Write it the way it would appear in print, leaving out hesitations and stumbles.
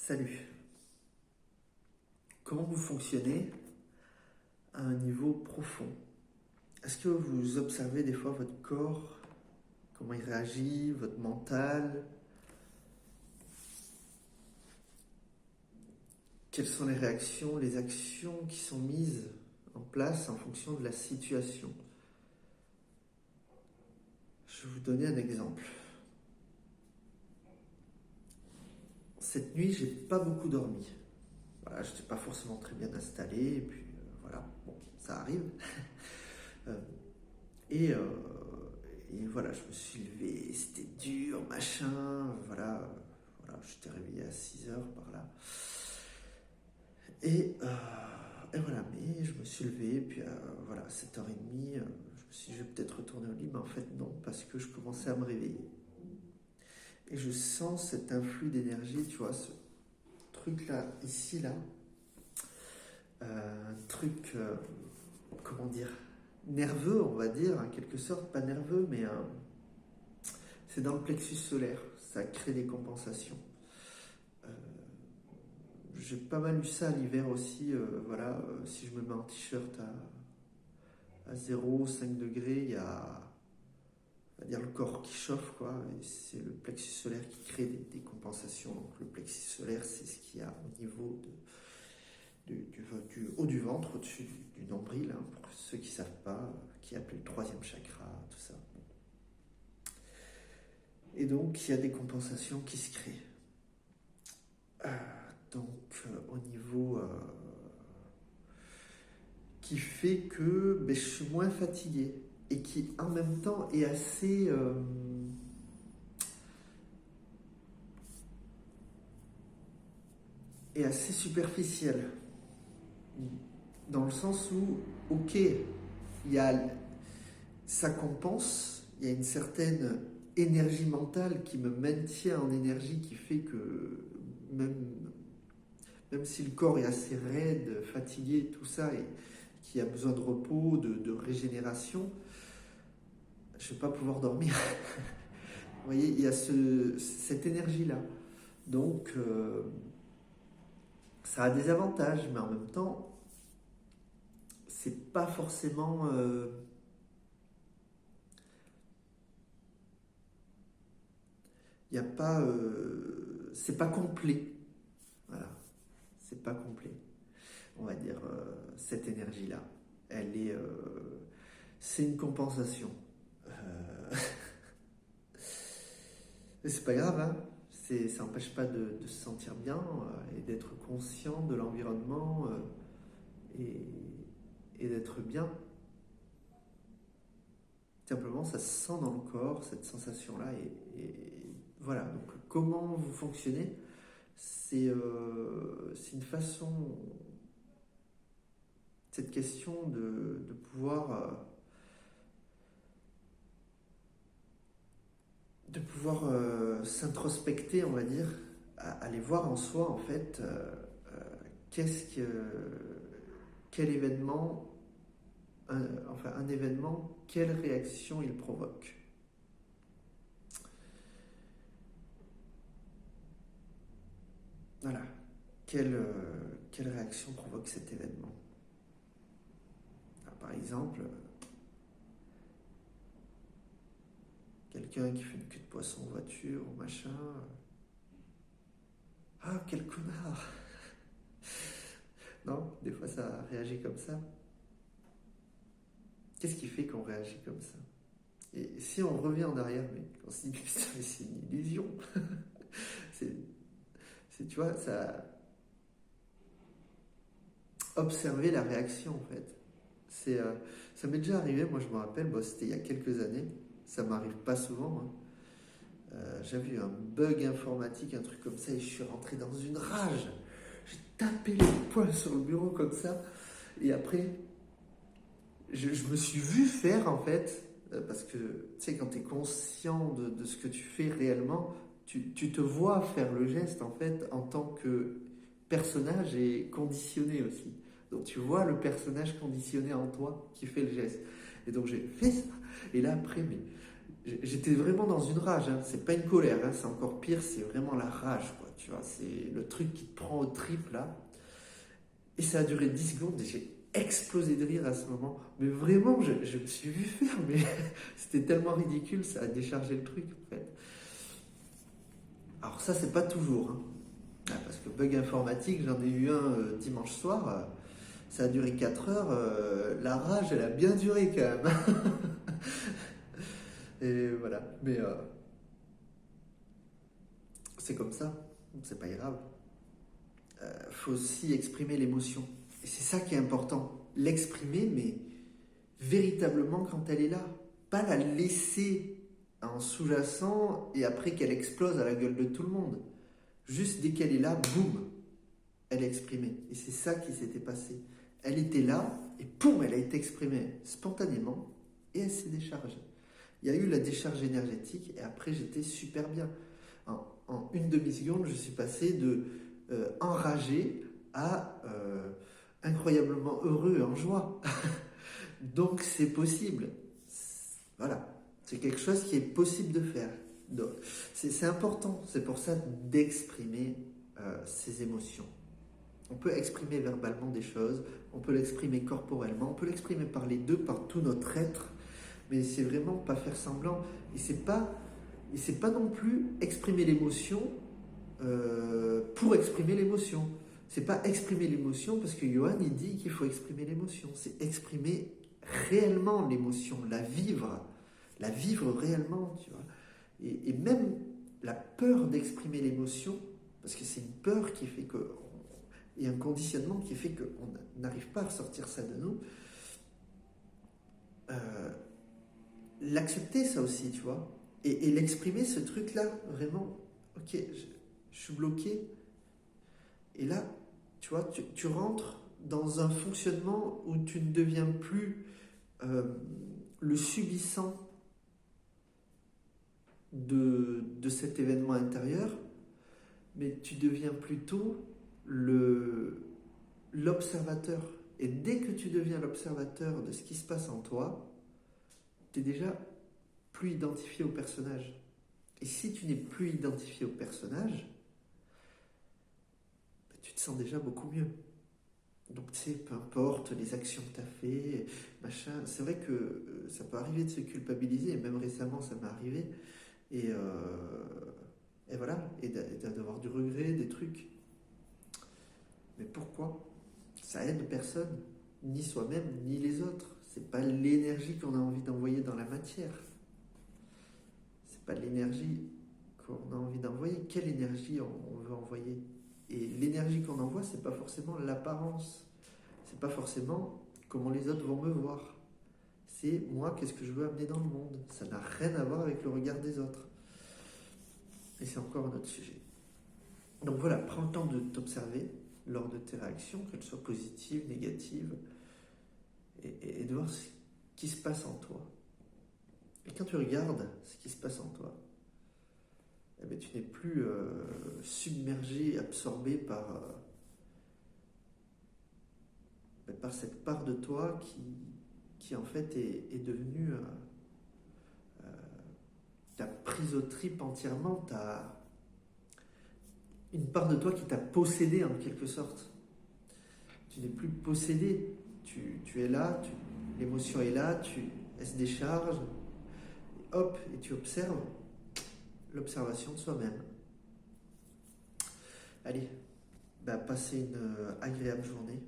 Salut. Comment vous fonctionnez à un niveau profond? Est-ce que vous observez des fois votre corps, comment il réagit, votre mental? Quelles sont les réactions, les actions qui sont mises en place en fonction de la situation? Je vais vous donner un exemple. Cette nuit, j'ai pas beaucoup dormi. Voilà, je n'étais pas forcément très bien installé, et puis voilà, bon, ça arrive. Euh, et, euh, et voilà, je me suis levé, c'était dur, machin, voilà, j'étais réveillé à 6 heures par là. Et voilà, mais je me suis levé, et puis voilà, 7h30, je me suis dit, je vais peut-être retourner au lit, mais en fait non, parce que je commençais à me réveiller. Et je sens cet influx d'énergie, tu vois, ce truc-là, ici, là, un truc, comment dire, nerveux, on va dire, en quelque sorte, pas nerveux, mais c'est dans le plexus solaire, ça crée des compensations. J'ai pas mal eu ça l'hiver aussi, si je me mets en t-shirt à 0,5 degrés, il y a, on va dire, le corps qui chauffe, quoi, et c'est le plexus solaire qui crée des compensations. Donc le plexus solaire, c'est ce qu'il y a au niveau du haut du ventre, au-dessus du nombril, hein, pour ceux qui ne savent pas, qui est appelé le troisième chakra, tout ça. Et donc il y a des compensations qui se créent. Au niveau qui fait que je suis moins fatigué et qui en même temps est assez superficiel, dans le sens où, ok, ça compense, il y a une certaine énergie mentale qui me maintient en énergie, qui fait que même si le corps est assez raide, fatigué, tout ça, et qui a besoin de repos, de régénération, je ne vais pas pouvoir dormir. Vous voyez, il y a cette énergie-là. Donc, ça a des avantages, mais en même temps, c'est pas forcément... il n'y a pas... c'est pas complet. Voilà. C'est pas complet. On va dire, cette énergie-là. C'est une compensation. Mais c'est pas grave, hein. Ça n'empêche pas de se sentir bien et d'être conscient de l'environnement et d'être bien. Simplement, ça se sent dans le corps, cette sensation-là. Et voilà, donc comment vous fonctionnez, c'est une façon, cette question de pouvoir... s'introspecter, on va dire, aller voir en soi, en fait, quel événement, un événement, quelle réaction il provoque. Voilà. Quelle réaction provoque cet événement? Alors, par exemple, quelqu'un qui fait une queue de poisson en voiture ou machin. Ah, quel connard! Non, des fois ça réagit comme ça. Qu'est-ce qui fait qu'on réagit comme ça? Et si on revient en arrière, mais on se dit, putain, mais c'est une illusion. Tu vois, ça. Observer la réaction, en fait. Ça m'est déjà arrivé, moi je me rappelle, c'était il y a quelques années, ça m'arrive pas souvent, hein. J'avais eu un bug informatique, un truc comme ça, et je suis rentré dans une rage. J'ai tapé les poings sur le bureau comme ça, et après, je me suis vu faire, en fait, parce que, tu sais, quand tu es conscient de ce que tu fais réellement, tu te vois faire le geste, en fait, en tant que personnage et conditionné aussi. Donc tu vois le personnage conditionné en toi qui fait le geste. Et donc j'ai fait ça, et là après, j'étais vraiment dans une rage, hein. C'est pas une colère, hein. C'est encore pire, c'est vraiment la rage, quoi. tu vois, c'est le truc qui te prend au trip là. Et ça a duré 10 secondes et j'ai explosé de rire à ce moment. Mais vraiment, je me suis vu faire, mais c'était tellement ridicule, ça a déchargé le truc en fait. Alors ça, c'est pas toujours, hein. Parce que bug informatique, j'en ai eu un dimanche soir, ça a duré 4 heures, la rage, elle a bien duré quand même. Et voilà, mais c'est comme ça, c'est pas grave. Faut aussi exprimer l'émotion. Et c'est ça qui est important. L'exprimer, mais véritablement quand elle est là. Pas la laisser en sous-jacent et après qu'elle explose à la gueule de tout le monde. Juste dès qu'elle est là, boum, elle est exprimée. Et c'est ça qui s'était passé. Elle était là et poum, elle a été exprimée spontanément et elle s'est déchargée. Il y a eu la décharge énergétique et après j'étais super bien. En une demi-seconde, je suis passé de enragé à incroyablement heureux et en joie. Donc c'est possible. Voilà. C'est quelque chose qui est possible de faire. Donc, c'est important. C'est pour ça d'exprimer ses émotions. On peut exprimer verbalement des choses, on peut l'exprimer corporellement, on peut l'exprimer par les deux, par tout notre être, mais c'est vraiment pas faire semblant. Et c'est pas non plus exprimer l'émotion pour exprimer l'émotion. C'est pas exprimer l'émotion parce que Johan il dit qu'il faut exprimer l'émotion. C'est exprimer réellement l'émotion, la vivre réellement, tu vois. Et même la peur d'exprimer l'émotion, parce que c'est une peur qui fait que, et un conditionnement qui fait qu'on n'arrive pas à ressortir ça de nous. L'accepter ça aussi, tu vois, et l'exprimer ce truc-là, vraiment, ok, je suis bloqué, et là, tu vois, tu rentres dans un fonctionnement où tu ne deviens plus le subissant de cet événement intérieur, mais tu deviens plutôt l'observateur. Et dès que tu deviens l'observateur de ce qui se passe en toi, tu es déjà plus identifié au personnage. Et si tu n'es plus identifié au personnage, tu te sens déjà beaucoup mieux. Donc tu sais, peu importe les actions que tu as fait, machin, c'est vrai que ça peut arriver de se culpabiliser, et même récemment ça m'est arrivé, et voilà, et d'avoir du regret, des trucs. Mais pourquoi? Ça aide personne, ni soi-même, ni les autres. C'est pas l'énergie qu'on a envie d'envoyer dans la matière. C'est pas l'énergie qu'on a envie d'envoyer. Quelle énergie on veut envoyer? Et l'énergie qu'on envoie, c'est pas forcément l'apparence. C'est pas forcément comment les autres vont me voir. C'est moi, qu'est-ce que je veux amener dans le monde. Ça n'a rien à voir avec le regard des autres. Et c'est encore un autre sujet. Donc voilà, prends le temps de t'observer lors de tes réactions, qu'elles soient positives, négatives, et de voir ce qui se passe en toi. Et quand tu regardes ce qui se passe en toi, eh bien, tu n'es plus submergé, absorbé par cette part de toi qui en fait est devenue t'as prise au trip entièrement, t'as une part de toi qui t'a possédé en quelque sorte. Tu n'es plus possédé, tu es là, l'émotion est là, elle se décharge, et hop, et tu observes l'observation de soi-même. Allez, passez une agréable journée.